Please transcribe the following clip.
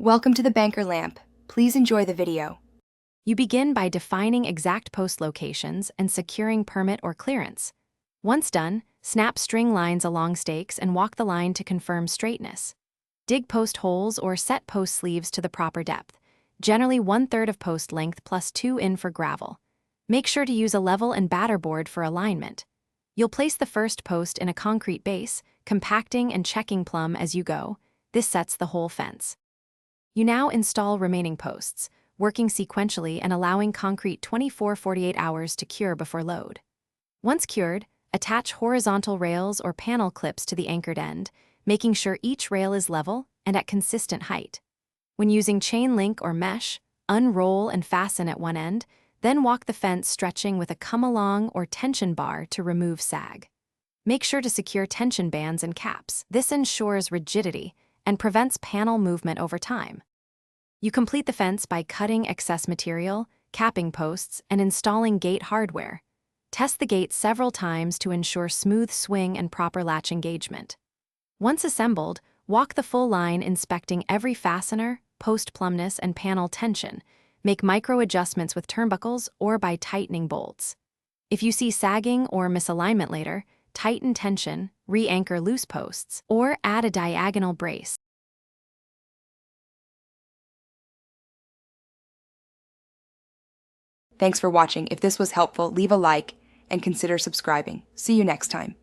Welcome to the Banker Lamp. Please enjoy the video. You begin by defining exact post locations and securing permit or clearance. Once done, snap string lines along stakes and walk the line to confirm straightness. Dig post holes or set post sleeves to the proper depth, generally 1/3 of post length plus 2 in for gravel. Make sure to use a level and batter board for alignment. You'll place the first post in a concrete base, compacting and checking plumb as you go. This sets the whole fence. You now install remaining posts, working sequentially and allowing concrete 24-48 hours to cure before load. Once cured, attach horizontal rails or panel clips to the anchored end, making sure each rail is level and at consistent height. When using chain link or mesh, unroll and fasten at one end, then walk the fence stretching with a come-along or tension bar to remove sag. Make sure to secure tension bands and caps. This ensures rigidity and prevents panel movement over time. You complete the fence by cutting excess material, capping posts, and installing gate hardware. Test the gate several times to ensure smooth swing and proper latch engagement. Once assembled, walk the full line inspecting every fastener, post plumbness, and panel tension. Make micro adjustments with turnbuckles or by tightening bolts. If you see sagging or misalignment later, tighten tension, re-anchor loose posts, or add a diagonal brace. Thanks for watching. If this was helpful, leave a like and consider subscribing. See you next time.